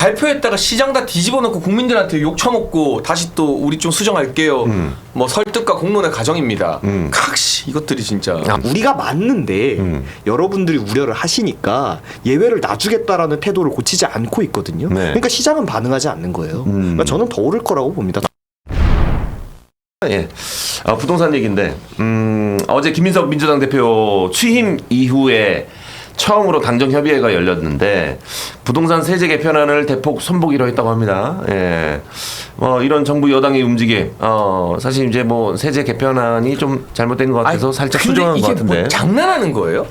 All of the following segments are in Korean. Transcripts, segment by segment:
발표했다가 시장 다 뒤집어 놓고 국민들한테 욕 처먹고 다시 또 우리 좀 수정할게요. 뭐 설득과 공론의 과정입니다. 각시 이것들이 진짜 우리가 맞는데 여러분들이 우려를 하시니까 예외를 놔주겠다라는 태도를 고치지 않고 있거든요. 네. 그러니까 시장은 반응하지 않는 거예요. 그러니까 저는 더 오를 거라고 봅니다. 예. 부동산 얘기인데 어제 김민석 민주당 대표 취임 이후에 처음으로 당정협의회가 열렸는데 부동산 세제 개편안을 대폭 선보기로 했다고 합니다. 예. 이런 정부 여당의 움직임, 사실 이제 뭐 세제 개편안이 좀 잘못된 것 같아서 살짝 수정한 것 같은데. 뭐 장난하는 거예요?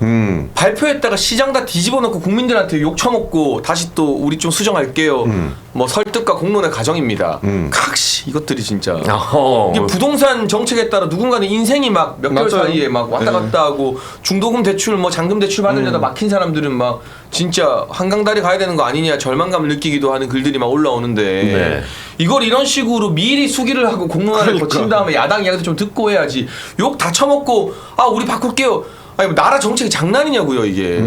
발표했다가 시장 다 뒤집어 놓고 국민들한테 욕 처먹고 다시 또 우리 좀 수정할게요. 뭐 설득과 공론의 과정입니다. 각시 이것들이 진짜 이게 부동산 정책에 따라 누군가는 인생이 막 몇 개월 사이에 막 왔다 갔다 하고 중도금 대출 뭐 잔금 대출 받으려다 막힌 사람들은 막 진짜 한강다리 가야 되는 거 아니냐 절망감을 느끼기도 하는 글들이 막 올라오는데 네. 이걸 이런 식으로 미리 수기를 하고 공론화를 거친 다음에 야당 이야기도 좀 듣고 해야지. 욕 다 처먹고 우리 바꿀게요. 아니 뭐 나라 정책이 장난이냐고요 이게.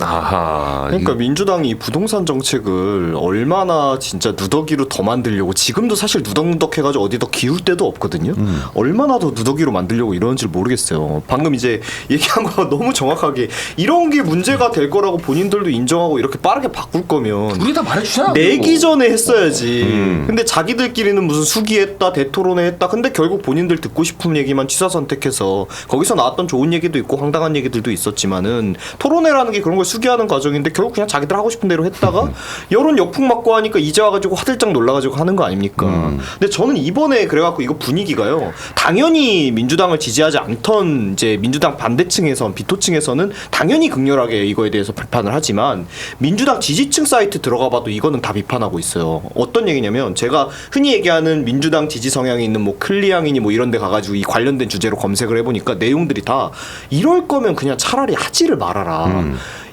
아하. 그러니까 민주당이 부동산 정책을 얼마나 진짜 누더기로 더 만들려고 지금도 사실 누덕누덕 해가지고 어디 더 기울 데도 없거든요. 얼마나 더 누더기로 만들려고 이러는지 모르겠어요. 방금 이제 얘기한 거 너무 정확하게 이런 게 문제가 될 거라고 본인들도 인정하고 이렇게 빠르게 바꿀 거면 우리 다 말해주잖아. 내기 전에 했어야지. 근데 자기들끼리는 무슨 수기했다 대토론회 했다. 근데 결국 본인들 듣고 싶은 얘기만 취사 선택해서 거기서 나왔던 좋은 얘기도 있고 황당한 얘기들도 있었지만은 토론회라는 게 그런 걸 수기하는 과정인데 결국 그냥 자기들 하고 싶은 대로 했다가 여론 역풍 맞고 하니까 이제 와가지고 화들짝 놀라가지고 하는 거 아닙니까? 근데 저는 이번에 그래갖고 이거 분위기가요. 당연히 민주당을 지지하지 않던 이제 민주당 반대층에선 비토층에서는 당연히 극렬하게 이거에 대해서 비판을 하지만 민주당 지지층 사이트 들어가봐도 이거는 다 비판하고 있어요. 어떤 얘기냐면 제가 흔히 얘기하는 민주당 지지 성향이 있는 뭐 클리앙이니 뭐 이런 데 가가지고 이 관련된 주제로 검색을 해보니까 내용들이 다 이럴 거면 그냥 차라리 하지를 말아라.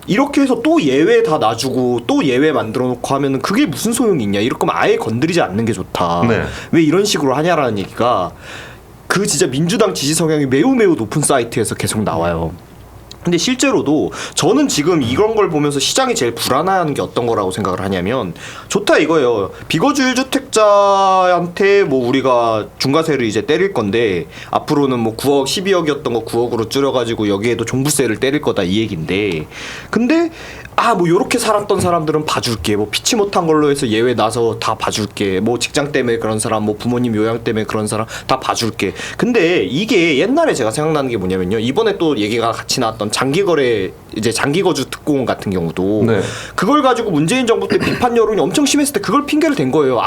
이렇게 해서 또 예외 다 놔주고 또 예외 만들어 놓고 하면은 그게 무슨 소용이 있냐. 이럴 거면 아예 건드리지 않는 게 좋다. 네. 왜 이런 식으로 하냐라는 얘기가 그 진짜 민주당 지지 성향이 매우 높은 사이트에서 계속 나와요. 근데 실제로도 저는 지금 이런 걸 보면서 시장이 제일 불안해하는 게 어떤 거라고 생각을 하냐면 좋다 이거예요. 비거주 1주택자한테 뭐 우리가 중과세를 이제 때릴 건데 앞으로는 뭐 9억 12억이었던 거 9억으로 줄여가지고 여기에도 종부세를 때릴 거다 이 얘기인데 근데 뭐 요렇게 살았던 사람들은 봐줄게. 뭐 피치 못한 걸로 해서 예외 나서 다 봐줄게. 뭐 직장 때문에 그런 사람, 뭐 부모님 요양 때문에 그런 사람 다 봐줄게. 근데 이게 옛날에 제가 생각나는 게 뭐냐면요. 이번에 또 얘기가 같이 나왔던 장기거래 이제 장기거주 특공원 같은 경우도 네. 그걸 가지고 문재인 정부 때 비판 여론이 엄청 심했을 때 그걸 핑계를 댄 거예요.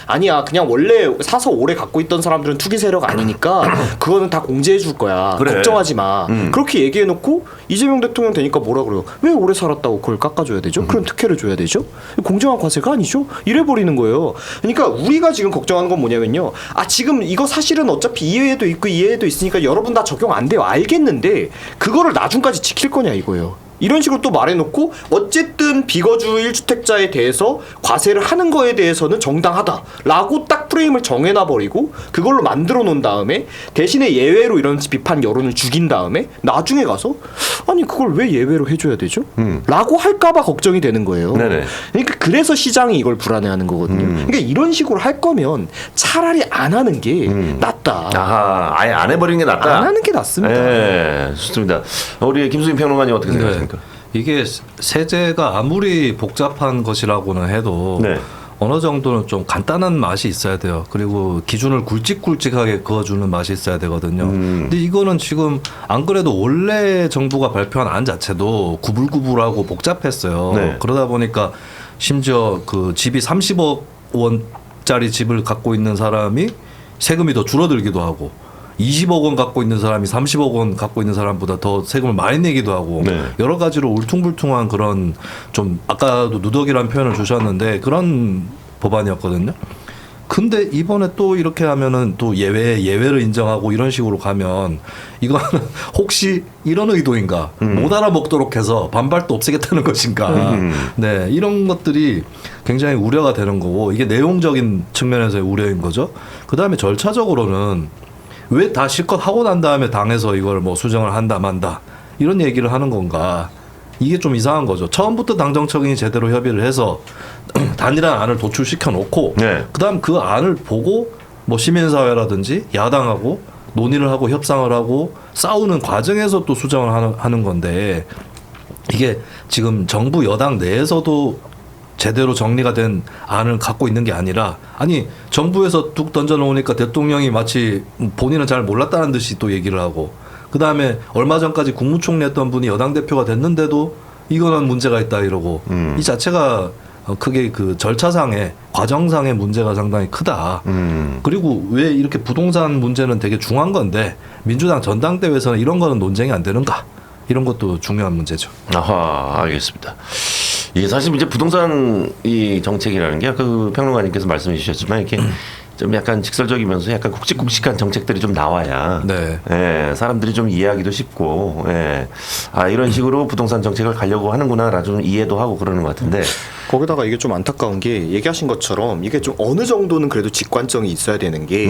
아니야. 그냥 원래 사서 오래 갖고 있던 사람들은 투기 세력 아니니까 그거는 다 공제해 줄 거야. 그래. 걱정하지 마. 그렇게 얘기해 놓고 이재명 대통령 되니까 뭐라 그래요? 왜 오래 살았다고 그걸 깎아줘야 되죠? 그럼 특혜를 줘야 되죠? 공정한 과세가 아니죠? 이래버리는 거예요. 그러니까 우리가 지금 걱정하는 건 뭐냐면요. 지금 이거 사실은 어차피 이해도 있고 이해도 있으니까 여러분 다 적용 안 돼요. 알겠는데 그거를 나중까지 지킬 거냐 이거예요. 이런 식으로 또 말해놓고 어쨌든 비거주 1주택자에 대해서 과세를 하는 거에 대해서는 정당하다라고 딱 프레임을 정해놔버리고 그걸로 만들어 놓은 다음에 대신에 예외로 이런 비판 여론을 죽인 다음에 나중에 가서 아니 그걸 왜 예외로 해줘야 되죠? 라고 할까봐 걱정이 되는 거예요. 네네. 그러니까 그래서 시장이 이걸 불안해하는 거거든요. 그러니까 이런 식으로 할 거면 차라리 안 하는 게 낫다. 아예 안 해버리는 게 낫다. 안 하는 게 낫습니다. 네, 좋습니다. 우리 김수진 평론가님 어떻게 생각하십니까? 이게 세제가 아무리 복잡한 것이라고는 해도 네. 어느 정도는 좀 간단한 맛이 있어야 돼요. 그리고 기준을 굵직굵직하게 그어주는 맛이 있어야 되거든요. 근데 이거는 지금 안 그래도 원래 정부가 발표한 안 자체도 구불구불하고 복잡했어요. 네. 그러다 보니까 심지어 그 집이 30억 원짜리 집을 갖고 있는 사람이 세금이 더 줄어들기도 하고 20억 원 갖고 있는 사람이 30억 원 갖고 있는 사람보다 더 세금을 많이 내기도 하고 네. 여러 가지로 울퉁불퉁한 그런 좀 아까도 누더기라는 표현을 주셨는데 그런 법안이었거든요. 근데 이번에 또 이렇게 하면은 또 예외를 인정하고 이런 식으로 가면 이거는 혹시 이런 의도인가 못 알아먹도록 해서 반발도 없애겠다는 것인가 네 이런 것들이 굉장히 우려가 되는 거고 이게 내용적인 측면에서의 우려인 거죠. 그 다음에 절차적으로는 왜 다 실컷 하고 난 다음에 당에서 이걸 뭐 수정을 한다 만다 이런 얘기를 하는 건가? 이게 좀 이상한 거죠. 처음부터 당정청이 제대로 협의를 해서 단일한 안을 도출시켜 놓고 네. 그다음 그 안을 보고 뭐 시민사회라든지 야당하고 논의를 하고 협상을 하고 싸우는 과정에서 또 수정을 하는 건데 이게 지금 정부 여당 내에서도 제대로 정리가 된 안을 갖고 있는 게 아니라 아니 정부에서 뚝 던져놓으니까 대통령이 마치 본인은 잘 몰랐다는 듯이 또 얘기를 하고 그다음에 얼마 전까지 국무총리 했던 분이 여당 대표가 됐는데도 이거는 문제가 있다 이러고 이 자체가 크게 그 절차상의 과정상의 문제가 상당히 크다. 그리고 왜 이렇게 부동산 문제는 되게 중요한 건데 민주당 전당대회에서는 이런 거는 논쟁이 안 되는가? 이런 것도 중요한 문제죠. 아하, 알겠습니다. 이게 사실 이제 부동산 이 정책이라는 게 아까 그 평론가님께서 말씀해 주셨지만 이렇게 좀 약간 직설적이면서 약간 굵직굵직한 정책들이 좀 나와야 네. 예, 사람들이 좀 이해하기도 쉽고 예. 아 이런 식으로 부동산 정책을 가려고 하는구나라 좀 이해도 하고 그러는 것 같은데 거기다가 이게 좀 안타까운 게 얘기하신 것처럼 이게 좀 어느 정도는 그래도 직관성이 있어야 되는 게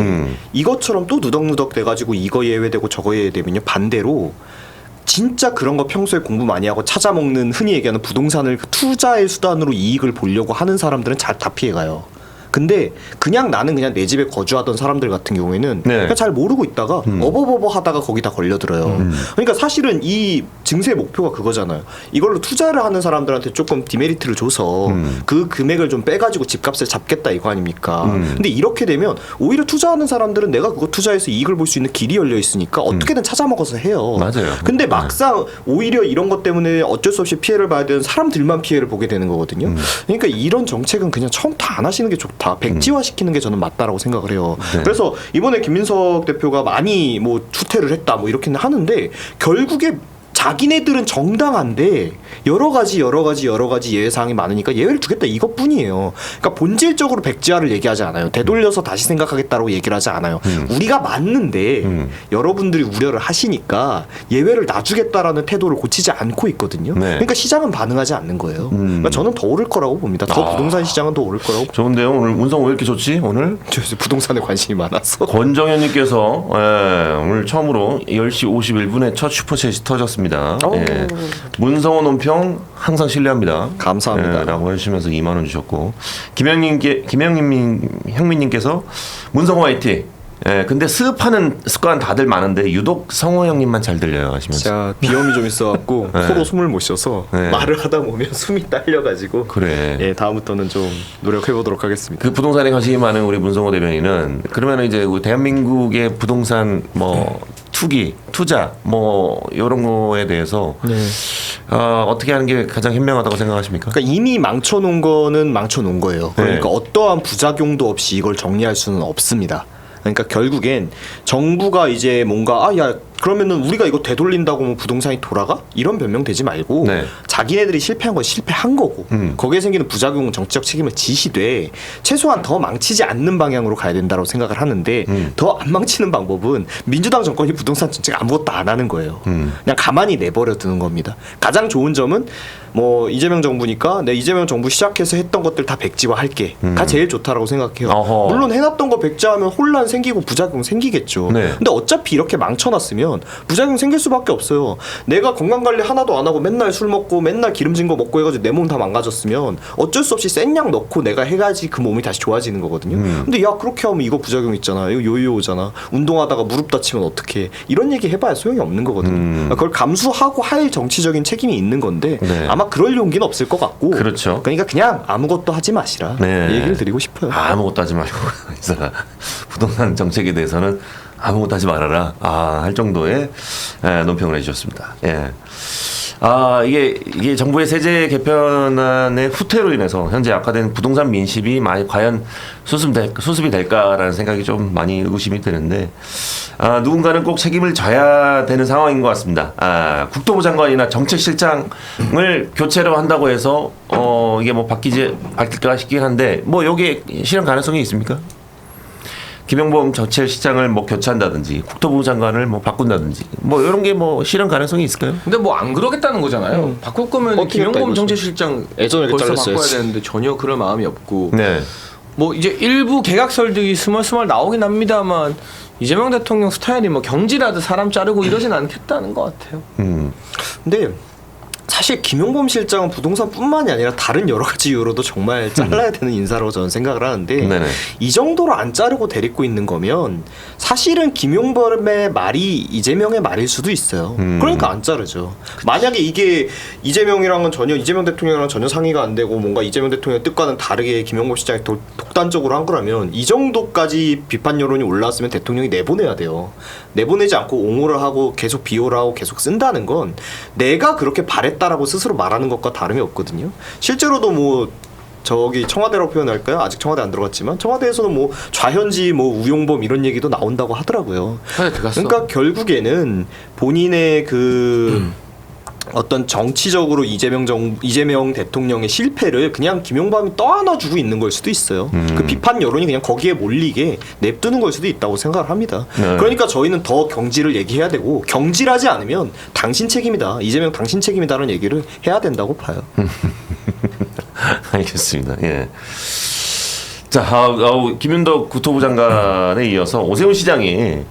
이것처럼 또 누덕누덕 돼가지고 이거 예외되고 저거 예외되면요 반대로 진짜 그런 거 평소에 공부 많이 하고 찾아먹는 흔히 얘기하는 부동산을 투자의 수단으로 이익을 보려고 하는 사람들은 잘 다 피해가요. 근데 그냥 나는 그냥 내 집에 거주하던 사람들 같은 경우에는 네. 그냥 잘 모르고 있다가 어버버버 하다가 거기다 걸려들어요. 그러니까 사실은 이 증세의 목표가 그거잖아요. 이걸로 투자를 하는 사람들한테 조금 디메리트를 줘서 그 금액을 좀 빼가지고 집값을 잡겠다 이거 아닙니까? 근데 이렇게 되면 오히려 투자하는 사람들은 내가 그거 투자해서 이익을 볼 수 있는 길이 열려 있으니까 어떻게든 찾아먹어서 해요. 맞아요. 근데 막상 오히려 이런 것 때문에 어쩔 수 없이 피해를 봐야 되는 사람들만 피해를 보게 되는 거거든요. 그러니까 이런 정책은 그냥 처음부터 안 하시는 게 좋다. 백지화시키는 게 저는 맞다라고 생각을 해요. 네. 그래서 이번에 김민석 대표가 많이 뭐 투퇴를 했다 뭐 이렇게는 하는데 결국에 자기네들은 정당한데 여러 가지 예외 사항이 많으니까 예외를 두겠다 이것뿐이에요. 그러니까 본질적으로 백지화를 얘기하지 않아요. 되돌려서 다시 생각하겠다고 얘기를 하지 않아요. 우리가 맞는데 여러분들이 우려를 하시니까 예외를 놔주겠다라는 태도를 고치지 않고 있거든요. 네. 그러니까 시장은 반응하지 않는 거예요. 그러니까 저는 더 오를 거라고 봅니다. 더 부동산 시장은 더 오를 거라고. 좋은데요. 오늘 운성 왜 이렇게 좋지? 오늘 저 요새 부동산에 관심이 많아서. 권정현님께서 오늘 처음으로 10시 51분에 첫 슈퍼챗이 터졌습니다. 예. 문성호 논평 항상 신뢰합니다. 감사합니다. 라고 해주시면서 2만 원 주셨고 김영민님께서 문성호 화이팅. 예, 근데 스흡하는 습관 다들 많은데 유독 성호 형님만 잘 들려요 하시면서. 제가 비염이 좀 있어갖고 네. 코로 숨을 못 쉬어서 네. 말을 하다 보면 숨이 딸려가지고 그래. 예, 다음부터는 좀 노력해보도록 하겠습니다. 그 부동산에 관심이 많은 우리 문성호 대변인은 그러면 이제 대한민국의 부동산 뭐 투기, 투자 뭐 이런 거에 대해서 네. 어떻게 하는 게 가장 현명하다고 생각하십니까? 그러니까 이미 망쳐놓은 거는 망쳐놓은 거예요. 그러니까 네. 어떠한 부작용도 없이 이걸 정리할 수는 없습니다. 그러니까 결국엔 정부가 이제 뭔가 그러면은 우리가 이거 되돌린다고 뭐 부동산이 돌아가? 이런 변명 되지 말고 네. 자기네들이 실패한 건 실패한 거고 거기에 생기는 부작용은 정치적 책임을 지시되 최소한 더 망치지 않는 방향으로 가야 된다고 생각을 하는데 더 안 망치는 방법은 민주당 정권이 부동산 정책 아무것도 안 하는 거예요. 그냥 가만히 내버려 두는 겁니다. 가장 좋은 점은 뭐 이재명 정부니까 내 이재명 정부 시작해서 했던 것들 다 백지화할게. 가 제일 좋다라고 생각해요. 어허. 물론 해놨던 거 백지화하면 혼란 생기고 부작용 생기겠죠. 네. 근데 어차피 이렇게 망쳐놨으면 부작용 생길 수밖에 없어요. 내가 건강관리 하나도 안 하고 맨날 술 먹고 맨날 기름진 거 먹고 해가지고 내 몸 다 망가졌으면 어쩔 수 없이 센 약 넣고 내가 해가지 그 몸이 다시 좋아지는 거거든요. 근데 야 그렇게 하면 이거 부작용 있잖아. 이거 요요 오잖아. 운동하다가 무릎 다치면 어떡해. 이런 얘기 해봐야 소용이 없는 거거든요. 그걸 감수하고 할 정치적인 책임이 있는 건데 네. 아마 그럴 용기는 없을 것 같고 그렇죠. 그러니까 그냥 아무것도 하지 마시라 네. 얘기를 드리고 싶어요. 아무것도 하지 말고 부동산 정책에 대해서는 아무것도 하지 말아라 할 정도의 논평을 해주셨습니다. 예. 이게 정부의 세제 개편안의 후퇴로 인해서 현재 악화된 부동산 민심이 과연 수습이 될까라는 생각이 좀 많이 의구심이 드는데 누군가는 꼭 책임을 져야 되는 상황인 것 같습니다. 국토부 장관이나 정책실장을 교체로 한다고 해서 이게 뭐 바뀔까 싶긴 한데 뭐 여기에 실현 가능성이 있습니까? 김영범 정책실장을 뭐 교체한다든지 국토부 장관을 뭐 바꾼다든지 뭐 이런 게 뭐 실현 가능성이 있을까요? 근데 뭐 안 그러겠다는 거잖아요. 바꿀 거면 뻗기겠다, 김영범 이거죠. 정책실장 예전에 벌써 잘렸어야지. 바꿔야 되는데 전혀 그럴 마음이 없고 네. 뭐 이제 일부 개각 설득이 스멀스멀 나오긴 합니다만 이재명 대통령 스타일이 뭐 경질하듯 사람 자르고 이러진 않겠다는 것 같아요. 근데 사실 김용범 실장은 부동산뿐만이 아니라 다른 여러 가지 이유로도 정말 잘라야 되는 인사라고 저는 생각을 하는데 네네. 이 정도로 안 자르고 데리고 있는 거면 사실은 김용범의 말이 이재명의 말일 수도 있어요. 그러니까 안 자르죠. 만약에 이게 이재명 대통령이랑 전혀 상의가 안 되고 뭔가 이재명 대통령의 뜻과는 다르게 김용범 실장이 독단적으로 한 거라면 이 정도까지 비판 여론이 올라왔으면 대통령이 내보내야 돼요. 내보내지 않고 옹호를 하고 계속 비호를 하고 계속 쓴다는 건 내가 그렇게 바랬다라고 스스로 말하는 것과 다름이 없거든요. 실제로도 뭐 저기 청와대라고 표현할까요? 아직 청와대 안 들어갔지만 청와대에서는 뭐 좌현지 뭐 우용범 이런 얘기도 나온다고 하더라고요. 그러니까 결국에는 본인의 그 어떤 정치적으로 이재명 대통령의 실패를 그냥 김용범이 떠안아주고 있는 걸 수도 있어요. 그 비판 여론이 그냥 거기에 몰리게 냅두는 걸 수도 있다고 생각을 합니다. 네. 그러니까 저희는 더 경지를 얘기해야 되고 경질하지 않으면 당신 책임이다. 이재명 당신 책임이다라는 얘기를 해야 된다고 봐요. 알겠습니다. 예. 자, 김윤덕 국토부 장관에 이어서 오세훈 시장이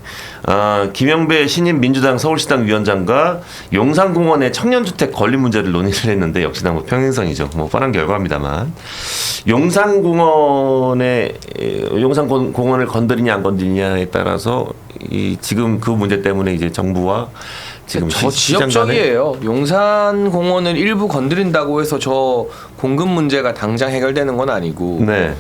김영배 신임 민주당 서울시당 위원장과 용산공원의 청년주택 건립 문제를 논의를 했는데 역시나 뭐 평행선이죠. 뭐 뻔한 결과입니다만 용산공원을 건드리냐 안 건드리냐에 따라서 지금 그 문제 때문에 이제 정부와 지금 저 지역적이에요. 용산공원을 일부 건드린다고 해서 저 공급 문제가 당장 해결되는 건 아니고 네.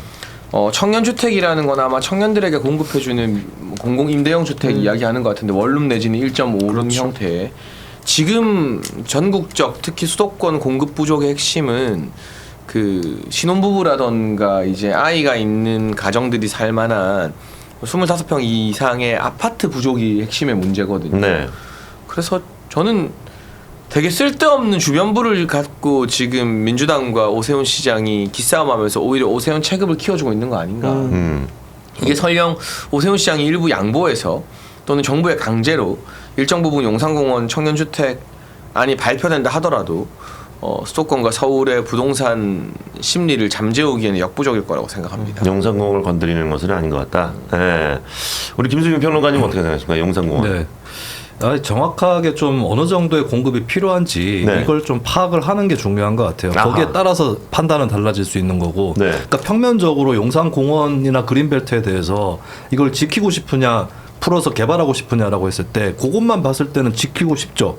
청년주택이라는 건 아마 청년들에게 공급해주는 공공임대형 주택 이야기하는 것 같은데 원룸 내지는 1.5룸 그렇죠. 형태. 지금 전국적 특히 수도권 공급 부족의 핵심은 그 신혼부부라던가 이제 아이가 있는 가정들이 살 만한 25평 이상의 아파트 부족이 핵심의 문제거든요. 네. 그래서 저는 되게 쓸데없는 주변부를 갖고 지금 민주당과 오세훈 시장이 기싸움하면서 오히려 오세훈 체급을 키워주고 있는 거 아닌가. 이게 설령 오세훈 시장이 일부 양보해서 또는 정부의 강제로 일정 부분 용산공원 청년주택안이 발표된다 하더라도 수도권과 서울의 부동산 심리를 잠재우기에는 역부족일 거라고 생각합니다. 용산공원을 건드리는 것은 아닌 것 같다. 예. 우리 김수민 평론가님 어떻게 생각하십니까? 용산공원. 네. 정확하게 좀 어느 정도의 공급이 필요한지 네. 이걸 좀 파악을 하는 게 중요한 것 같아요. 아하. 거기에 따라서 판단은 달라질 수 있는 거고. 네. 그러니까 평면적으로 용산공원이나 그린벨트에 대해서 이걸 지키고 싶으냐 풀어서 개발하고 싶으냐라고 했을 때 그것만 봤을 때는 지키고 싶죠.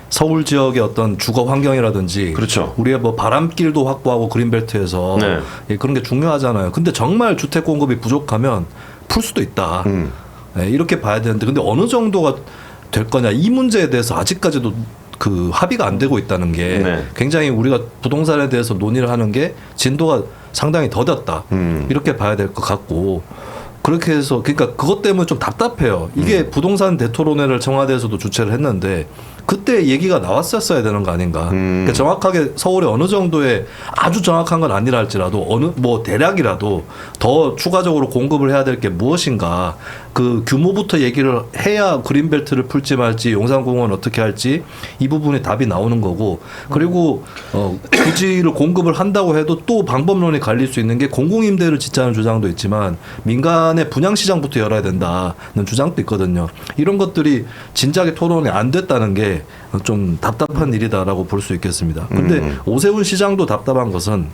서울 지역의 어떤 주거 환경이라든지 그렇죠. 우리의 뭐 바람길도 확보하고 그린벨트에서 네. 예, 그런 게 중요하잖아요. 근데 정말 주택 공급이 부족하면 풀 수도 있다. 예, 이렇게 봐야 되는데 근데 어느 정도가 될 거냐 이 문제에 대해서 아직까지도 그 합의가 안 되고 있다는 게 네. 굉장히 우리가 부동산에 대해서 논의를 하는 게 진도가 상당히 더뎠다 이렇게 봐야 될 것 같고 그렇게 해서 그러니까 그것 때문에 좀 답답해요. 이게 부동산 대토론회를 청와대에서도 주최를 했는데 그때 얘기가 나왔었어야 되는 거 아닌가. 그러니까 정확하게 서울에 어느 정도의 아주 정확한 건 아니라 할지라도 어느 뭐 대략이라도 더 추가적으로 공급을 해야 될 게 무엇인가. 그 규모부터 얘기를 해야 그린벨트를 풀지 말지 용산공원 어떻게 할지 이 부분에 답이 나오는 거고 그리고 부지를 공급을 한다고 해도 또 방법론이 갈릴 수 있는 게 공공임대를 짓자는 주장도 있지만 민간의 분양시장부터 열어야 된다는 주장도 있거든요. 이런 것들이 진작에 토론이 안 됐다는 게 좀 답답한 일이다라고 볼 수 있겠습니다. 근데 오세훈 시장도 답답한 것은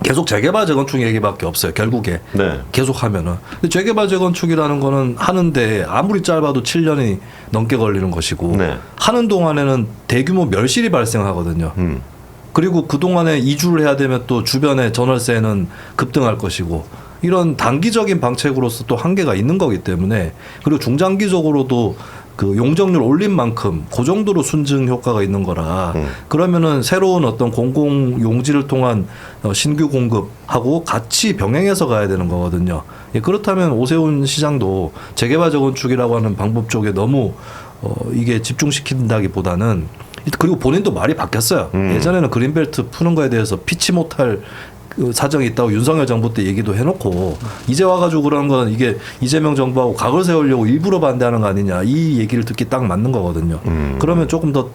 계속 재개발 재건축 얘기밖에 없어요. 결국에 네. 계속 하면은. 근데 재개발 재건축이라는 거는 하는데 아무리 짧아도 7년이 넘게 걸리는 것이고 네. 하는 동안에는 대규모 멸실이 발생하거든요. 그리고 그 동안에 이주를 해야 되면 또 주변에 전월세는 급등할 것이고 이런 단기적인 방책으로서 또 한계가 있는 거기 때문에 그리고 중장기적으로도 그 용적률 올린 만큼 그 정도로 순증 효과가 있는 거라 그러면은 새로운 어떤 공공 용지를 통한 신규 공급하고 같이 병행해서 가야 되는 거거든요. 예, 그렇다면 오세훈 시장도 재개발 재건축이라고 하는 방법 쪽에 너무 이게 집중시킨다기보다는 그리고 본인도 말이 바뀌었어요. 예전에는 그린벨트 푸는 거에 대해서 피치 못할 그 사정이 있다고 윤석열 정부 때 얘기도 해놓고 이제 와가지고 그런 건 이게 이재명 정부하고 각을 세우려고 일부러 반대하는 거 아니냐 이 얘기를 듣기 딱 맞는 거거든요. 그러면 조금 더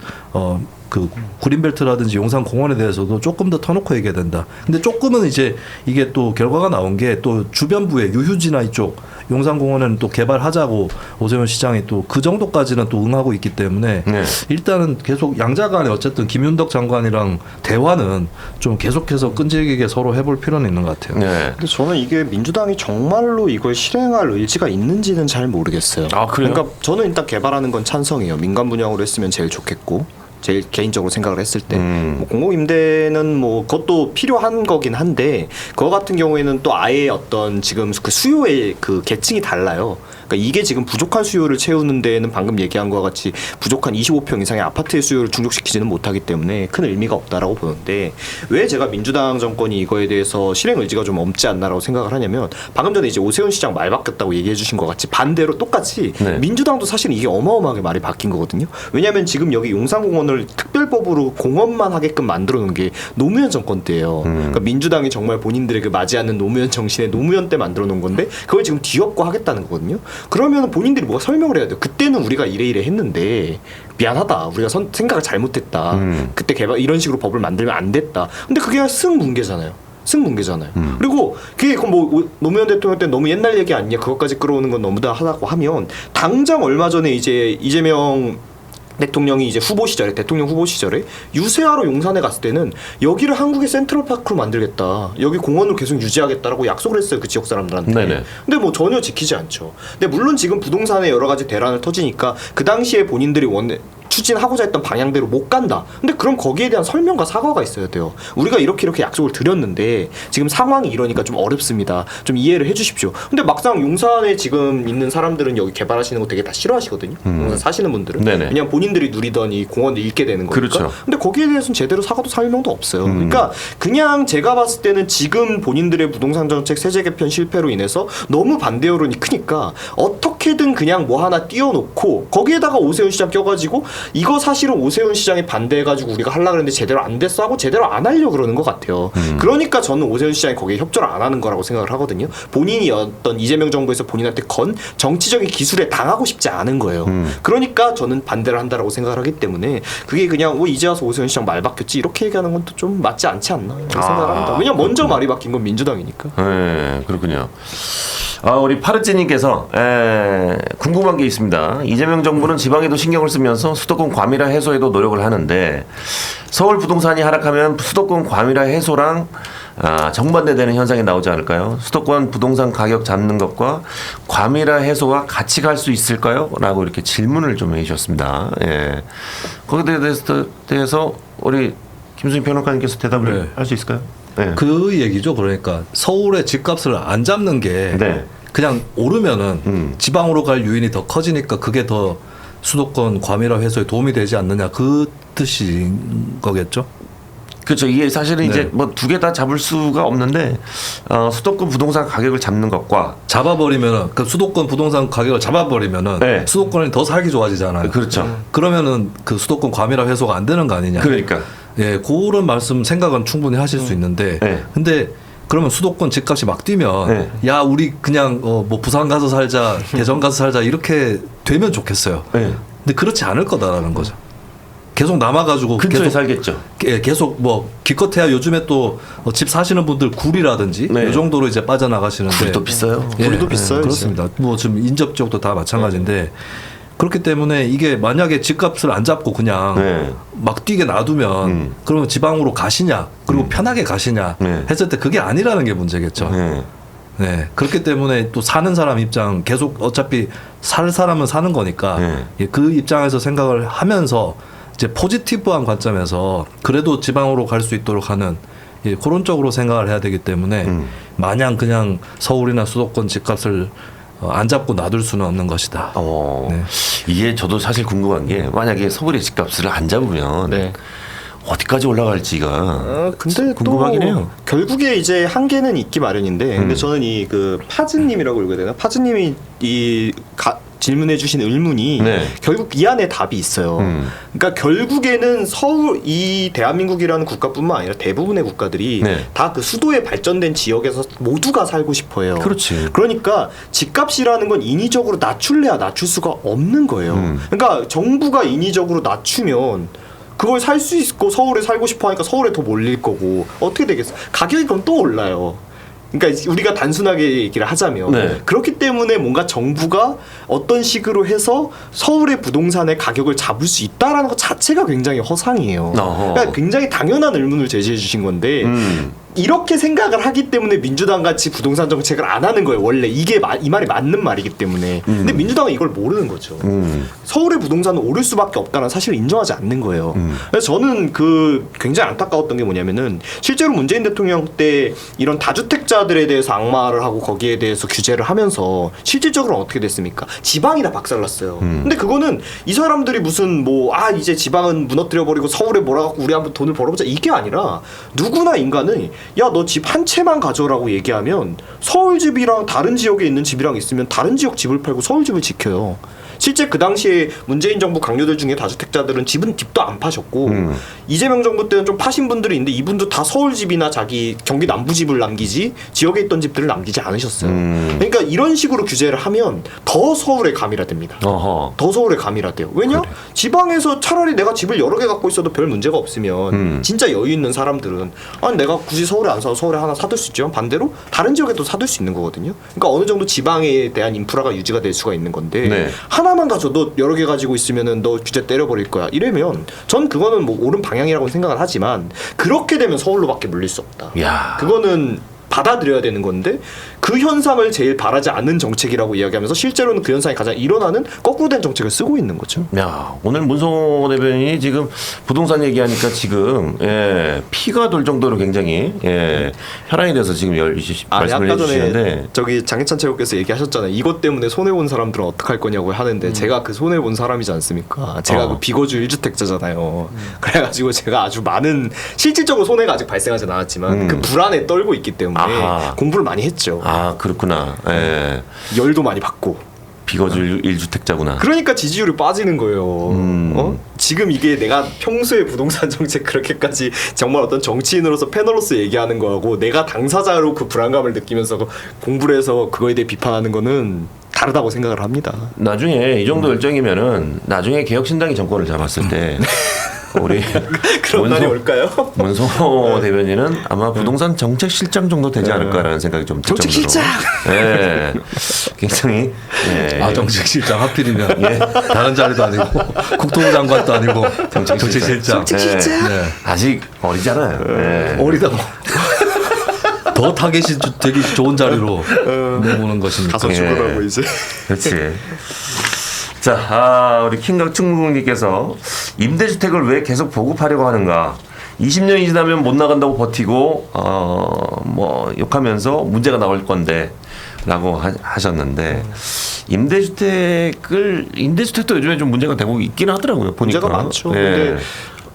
그 그린벨트라든지 용산공원에 대해서도 조금 더 터놓고 얘기해야 된다. 근데 조금은 이제 이게 또 결과가 나온 게 또 주변부에 유휴지나 이쪽 용산공원에는 또 개발하자고 오세훈 시장이 또 그 정도까지는 또 응하고 있기 때문에 네. 일단은 계속 양자간에 어쨌든 김윤덕 장관이랑 대화는 좀 계속해서 끈질기게 서로 해볼 필요는 있는 것 같아요. 네. 근데 저는 이게 민주당이 정말로 이걸 실행할 의지가 있는지는 잘 모르겠어요. 아, 그래요? 그러니까 저는 일단 개발하는 건 찬성이에요. 민간 분양으로 했으면 제일 좋겠고. 제일 개인적으로 생각을 했을 때 뭐 공공임대는 뭐 그것도 필요한 거긴 한데 그거 같은 경우에는 또 아예 어떤 지금 그 수요의 그 계층이 달라요. 그러니까 이게 지금 부족한 수요를 채우는 데에는 방금 얘기한 것과 같이 부족한 25평 이상의 아파트의 수요를 충족시키지는 못하기 때문에 큰 의미가 없다라고 보는데 왜 제가 민주당 정권이 이거에 대해서 실행 의지가 좀 없지 않나라고 생각을 하냐면 방금 전에 이제 오세훈 시장 말 바뀌었다고 얘기해 주신 것 같이 반대로 똑같이 네. 민주당도 사실은 이게 어마어마하게 말이 바뀐 거거든요. 왜냐하면 지금 여기 용산공원을 특별법으로 공원만 하게끔 만들어 놓은 게 노무현 정권 때예요. 그러니까 민주당이 정말 본인들에게 맞지 않는 노무현 정신의 노무현 때 만들어 놓은 건데 그걸 지금 뒤엎고 하겠다는 거거든요. 그러면 본인들이 뭐가 설명을 해야 돼요. 그때는 우리가 이래 했는데 미안하다. 우리가 생각을 잘못했다. 그때 개발 이런 식으로 법을 만들면 안 됐다. 근데 그게 그냥 승문계잖아요. 승문계잖아요. 그리고 그게 뭐 노무현 대통령 때 너무 옛날 얘기 아니냐. 그것까지 끌어오는 건 너무다 하다고 하면 당장 얼마 전에 이제 이재명 대통령이 이제 대통령 후보 시절에 유세하러 용산에 갔을 때는 여기를 한국의 센트럴파크로 만들겠다. 여기 공원을 계속 유지하겠다라고 약속을 했어요. 그 지역 사람들한테. 네네. 근데 뭐 전혀 지키지 않죠. 근데 물론 지금 부동산에 여러 가지 대란을 터지니까 그 당시에 본인들이 추진하고자 했던 방향대로 못 간다. 근데 그럼 거기에 대한 설명과 사과가 있어야 돼요. 우리가 이렇게 약속을 드렸는데 지금 상황이 이러니까 좀 어렵습니다. 좀 이해를 해주십시오. 근데 막상 용산에 지금 있는 사람들은 여기 개발하시는 거 되게 다 싫어하시거든요. 용산 사시는 분들은. 네네. 왜냐면 본인들이 누리던 이 공원을 잃게 되는 거니까. 그렇죠. 근데 거기에 대해서는 제대로 사과도 설명도 없어요. 그러니까 그냥 제가 봤을 때는 지금 본인들의 부동산 정책 세제 개편 실패로 인해서 너무 반대 여론이 크니까 어떻게든 그냥 뭐 하나 띄워놓고 거기에다가 오세훈 시장 껴가지고 이거 사실은 오세훈 시장이 반대해가지고 우리가 하려고 했는데 제대로 안 됐어 하고 제대로 안 하려고 그러는 것 같아요. 그러니까 저는 오세훈 시장이 거기에 협조를 안 하는 거라고 생각을 하거든요. 본인이 어떤 이재명 정부에서 본인한테 건 정치적인 기술에 당하고 싶지 않은 거예요. 그러니까 저는 반대를 한다라고 생각을 하기 때문에 그게 그냥 이제 와서 오세훈 시장 말 바뀌었지 이렇게 얘기하는 건 또 좀 맞지 않지 않나 생각을 합니다. 왜냐면 먼저 말이 바뀐 건 민주당이니까. 네, 그렇군요. 우리 파르찌님께서 궁금한 게 있습니다. 이재명 정부는 지방에도 신경을 쓰면서 수도권 과밀화 해소에도 노력을 하는데 서울 부동산이 하락하면 수도권 과밀화 해소랑 정반대되는 현상이 나오지 않을까요? 수도권 부동산 가격 잡는 것과 과밀화 해소와 같이 갈 수 있을까요? 라고 이렇게 질문을 좀 해주셨습니다. 예. 거기에 대해서 우리 김수진 평론가님께서 대답을 할 수 있을까요? 네. 그 얘기죠. 그러니까 서울의 집값을 안 잡는 게 네. 그냥 오르면은 지방으로 갈 유인이 더 커지니까 그게 더 수도권 과밀화 해소에 도움이 되지 않느냐 그 뜻인 거겠죠. 그렇죠. 이게 사실은 네. 이제 뭐 두 개 다 잡을 수가 없는데 수도권 부동산 가격을 잡는 것과 잡아버리면은 그 수도권 부동산 가격을 잡아버리면은 네. 수도권이 더 살기 좋아지잖아요. 그렇죠. 그러면은 그 수도권 과밀화 해소가 안 되는 거 아니냐. 그러니까. 예, 그런 말씀 생각은 충분히 하실 수 있는데, 네. 근데 그러면 수도권 집값이 막 뛰면, 네. 야 우리 그냥 뭐 부산 가서 살자, 대전 가서 살자 이렇게 되면 좋겠어요. 네. 근데 그렇지 않을 거다라는 거죠. 계속 남아가지고 근처에 계속 살겠죠. 계속 뭐 기껏해야 요즘에 또 집 사시는 분들 구리라든지 네. 이 정도로 이제 빠져나가시는데 굴도 비싸요. 구리도 비싸요, 그렇습니다. 뭐 지금 인접 지역도 다 마찬가지인데 그렇기 때문에 이게 만약에 집값을 안 잡고 그냥 네. 막 뛰게 놔두면 그러면 지방으로 가시냐 그리고 편하게 가시냐 네. 했을 때 그게 아니라는 게 문제겠죠. 네. 네. 그렇기 때문에 또 사는 사람 입장 계속 어차피 살 사람은 사는 거니까 네. 그 입장에서 생각을 하면서 이제 포지티브한 관점에서 그래도 지방으로 갈 수 있도록 하는 그런 쪽으로 생각을 해야 되기 때문에 마냥 그냥 서울이나 수도권 집값을 안 잡고 놔둘 수는 없는 것이다. 네. 이게 저도 사실 궁금한 게 만약에 서울의 집값을 안 잡으면 네. 어디까지 올라갈지가 근데 궁금하긴 또 해요. 결국에 이제 한계는 있기 마련인데 근데 저는 이 그 파즈님이라고 읽어야 되나? 파즈님이 질문해 주신 의문이 네. 결국 이 안에 답이 있어요. 그러니까 결국에는 이 대한민국이라는 국가뿐만 아니라 대부분의 국가들이 네. 다 그 수도에 발전된 지역에서 모두가 살고 싶어요. 그렇지. 그러니까 집값이라는 건 인위적으로 낮출래야 낮출 수가 없는 거예요. 그러니까 정부가 인위적으로 낮추면 그걸 살 수 있고 서울에 살고 싶어 하니까 서울에 더 몰릴 거고 어떻게 되겠어? 가격이 그럼 또 올라요. 그러니까 우리가 단순하게 얘기를 하자면 네. 그렇기 때문에 뭔가 정부가 어떤 식으로 해서 서울의 부동산의 가격을 잡을 수 있다라는 것 자체가 굉장히 허상이에요. 그러니까 굉장히 당연한 의문을 제시해 주신 건데 이렇게 생각을 하기 때문에 민주당 같이 부동산 정책을 안 하는 거예요. 원래 이게 이 말이 맞는 말이기 때문에. 근데 민주당은 이걸 모르는 거죠. 서울의 부동산은 오를 수밖에 없다는 사실을 인정하지 않는 거예요. 그래서 저는 그 굉장히 안타까웠던 게 뭐냐면은 실제로 문재인 대통령 때 이런 다주택자들에 대해서 악마를 하고 거기에 대해서 규제를 하면서 실질적으로 어떻게 됐습니까? 지방이 다 박살났어요. 근데 그거는 이 사람들이 무슨 뭐 이제 지방은 무너뜨려 버리고 서울에 몰아갖고 우리 한번 돈을 벌어보자 이게 아니라 누구나 인간은 야 너 집 한 채만 가져라고 얘기하면 서울 집이랑 다른 지역에 있는 집이랑 있으면 다른 지역 집을 팔고 서울 집을 지켜요. 실제 그 당시에 문재인 정부 강요들 중에 다주택자들은 집도 안 파셨고 이재명 정부 때는 좀 파신 분들이 있는데 이분도 다 서울 집이나 자기 경기 남부 집을 남기지 지역에 있던 집들을 남기지 않으셨어요. 그러니까 이런 식으로 규제를 하면 더 서울에 가밀화됩니다. 더 서울에 가밀화돼요. 왜냐? 그래. 지방에서 차라리 내가 집을 여러 개 갖고 있어도 별 문제가 없으면 진짜 여유 있는 사람들은 내가 굳이 서울에 안 사서 서울에 하나 사둘 수 있지만 반대로 다른 지역에도 사둘 수 있는 거거든요. 그러니까 어느 정도 지방에 대한 인프라가 유지가 될 수가 있는 건데 네. 하나만 가져 너 여러 개 가지고 있으면은 너 규제 때려버릴 거야 이러면 전 그거는 뭐 옳은 방향이라고 생각을 하지만 그렇게 되면 서울로밖에 물릴 수 없다. 야. 그거는 받아들여야 되는 건데 그 현상을 제일 바라지 않는 정책이라고 이야기하면서 실제로는 그 현상이 가장 일어나는 거꾸로 된 정책을 쓰고 있는 거죠. 야, 오늘 문성호 대변인이 지금 부동산 얘기하니까 지금 피가 돌 정도로 굉장히 혈안이 돼서 지금 말씀을 해주시는데 저기 장해찬 최고께서 얘기하셨잖아요. 이것 때문에 손해 본 사람들은 어떡할 거냐고 하는데 제가 그 손해 본 사람이지 않습니까? 제가 그 비거주 1주택자잖아요. 그래가지고 제가 아주 많은 실질적으로 손해가 아직 발생하진 않았지만 그 불안에 떨고 있기 때문에 공부를 많이 했죠. 그렇구나. 예. 열도 많이 받고. 비거주 1주택자구나. 그러니까 지지율이 빠지는 거예요. 지금 이게 내가 평소에 부동산 정책 그렇게까지 정말 어떤 정치인으로서 패널로서 얘기하는 거하고 내가 당사자로 그 불안감을 느끼면서 공부를 해서 그거에 대해 비판하는 거는 다르다고 생각을 합니다. 나중에 이 정도 열정이면은 나중에 개혁신당이 정권을 잡았을 때 우리 그런 날이 올까요? 문성호 대변인은 아마 부동산 정책 실장 정도 되지 않을까라는 생각이 좀 들 정책 정도로. 실장. 예. 굉장히 정책 실장 하필이면 다른 자리도 아니고 국토부 장관도 아니고 정책 실장. 정책 실장. 네. 아직 어리잖아요. 어리다고. 더 타겟이 되게 좋은 자리로 내보는 것이니까. 가서 죽으라고 이제. 그렇지. 자, 우리 킹각충국님께서 임대주택을 왜 계속 보급하려고 하는가? 20년이 지나면 못 나간다고 버티고 뭐 욕하면서 문제가 나올 건데라고 하셨는데 임대주택도 요즘에 좀 문제가 되고 있긴 하더라고요. 보니까 문제가 많죠. 근데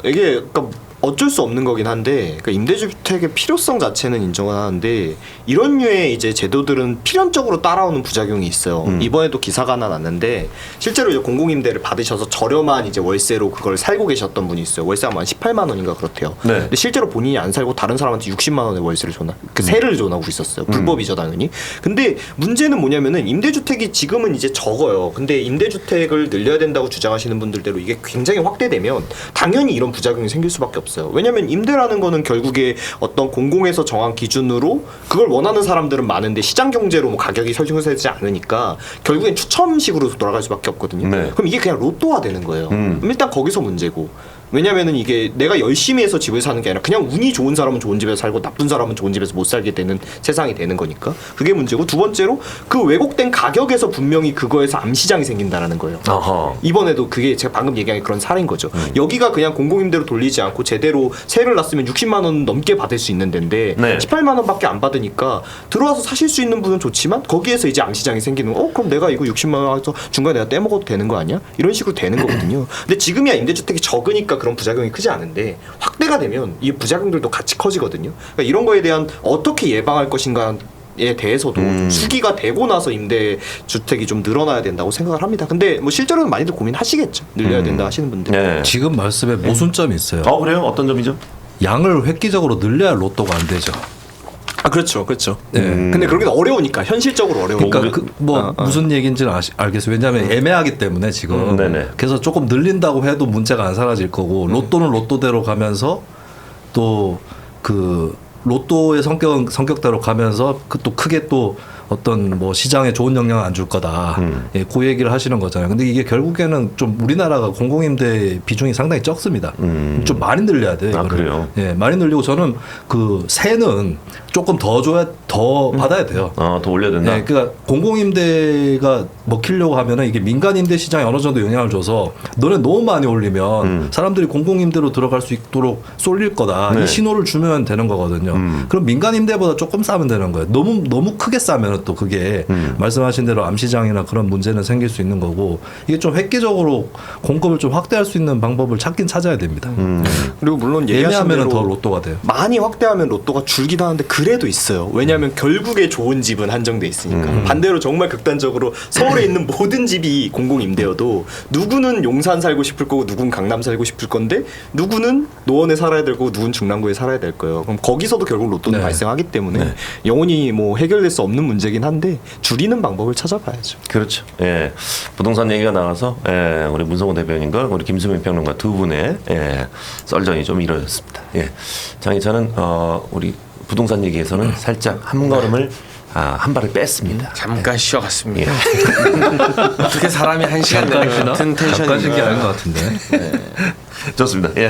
이게 그러니까 어쩔 수 없는 거긴 한데 그러니까 임대주택의 필요성 자체는 인정은 하는데 이런 류의 이제 제도들은 필연적으로 따라오는 부작용이 있어요. 이번에도 기사가 하나 났는데 실제로 이제 공공임대를 받으셔서 저렴한 이제 월세로 그걸 살고 계셨던 분이 있어요. 월세가 한 18만 원인가 그렇대요. 네. 근데 실제로 본인이 안 살고 다른 사람한테 60만 원의 월세를 그 세를 전하고 있었어요. 불법이죠 당연히. 근데 문제는 뭐냐면은 임대주택이 지금은 이제 적어요. 근데 임대주택을 늘려야 된다고 주장하시는 분들대로 이게 굉장히 확대되면 당연히 이런 부작용이 생길 수밖에 없어요. 왜냐하면 임대라는 거는 결국에 어떤 공공에서 정한 기준으로 그걸 원하는 사람들은 많은데 시장 경제로 뭐 가격이 설정되지 않으니까 결국엔 추첨식으로 돌아갈 수밖에 없거든요. 네. 그럼 이게 그냥 로또화 되는 거예요. 그럼 일단 거기서 문제고. 왜냐면은 이게 내가 열심히 해서 집을 사는 게 아니라 그냥 운이 좋은 사람은 좋은 집에서 살고 나쁜 사람은 좋은 집에서 못 살게 되는 세상이 되는 거니까 그게 문제고 두 번째로 그 왜곡된 가격에서 분명히 그거에서 암시장이 생긴다라는 거예요. 이번에도 그게 제가 방금 얘기한 그런 사례인 거죠. 여기가 그냥 공공임대로 돌리지 않고 제대로 세를 놨으면 60만 원 넘게 받을 수 있는 데인데 18만 원밖에 안 받으니까 들어와서 사실 수 있는 분은 좋지만 거기에서 이제 암시장이 생기는 그럼 내가 이거 60만 원 해서 중간에 내가 떼먹어도 되는 거 아니야? 이런 식으로 되는 거거든요. 근데 지금이야 임대주택이 적으니까 그런 부작용이 크지 않은데 확대가 되면 이 부작용들도 같이 커지거든요. 그러니까 이런 거에 대한 어떻게 예방할 것인가에 대해서도 수기가 되고 나서 임대 주택이 좀 늘어나야 된다고 생각을 합니다. 근데 뭐 실제로는 많이들 고민하시겠죠. 늘려야 된다 하시는 분들. 네. 지금 말씀에 모순점이 있어요. 그래요? 어떤 점이죠? 양을 획기적으로 늘려야 로또가 안 되죠. 아 그렇죠, 그렇죠. 네. 근데 그렇게 어려우니까 현실적으로 어려우니까. 그러니까 무슨 얘기인지는 알겠어요. 왜냐하면 애매하기 때문에 지금. 네네. 그래서 조금 늘린다고 해도 문제가 안 사라질 거고 로또는 로또대로 가면서 또 그 로또의 성격대로 가면서 또 크게 또 어떤 뭐 시장에 좋은 영향을 안 줄 거다. 예, 그 얘기를 하시는 거잖아요. 근데 이게 결국에는 좀 우리나라가 공공임대 비중이 상당히 적습니다. 좀 많이 늘려야 돼요. 아, 이거를. 그래요? 예, 많이 늘리고 저는 그 세는 조금 더 줘야 더 받아야 돼요. 더 올려야 된다. 네, 그러니까 공공임대가 먹히려고 하면은 이게 민간임대 시장에 어느 정도 영향을 줘서 너네 너무 많이 올리면 사람들이 공공임대로 들어갈 수 있도록 쏠릴 거다. 네. 이 신호를 주면 되는 거거든요. 그럼 민간임대보다 조금 싸면 되는 거예요. 너무 크게 싸면 또 그게 말씀하신 대로 암시장이나 그런 문제는 생길 수 있는 거고 이게 좀 획기적으로 공급을 좀 확대할 수 있는 방법을 찾긴 찾아야 됩니다. 그리고 물론 얘기하신 애매하면은 대로 더 로또가 돼요. 많이 확대하면 로또가 줄기도 하는데 그래도 있어요. 왜냐하면 결국에 좋은 집은 한정돼 있으니까. 반대로 정말 극단적으로 서울에 있는 모든 집이 공공임대여도 누구는 용산 살고 싶을 거고 누군 강남 살고 싶을 건데 누구는 노원에 살아야 될 거고 누군 중랑구에 살아야 될 거예요. 그럼 거기서도 결국 로또는 네. 발생하기 때문에 영원히 뭐 해결될 수 없는 문제긴 한데 줄이는 방법을 찾아봐야죠. 그렇죠. 예. 부동산 얘기가 나와서 예. 우리 문성호 대변인과 우리 김수민 평론가 두 분의 예. 썰전이 좀 이루어졌습니다. 예. 장희찬은 우리 부동산 얘기에서는 살짝 한 걸음을 한 발을 뺐습니다. 잠깐 쉬어갔습니다. 어떻게 사람이 한 시간 내내 같은 텐션이 잠깐 신기 아닌 것 같은데. 좋습니다. 예.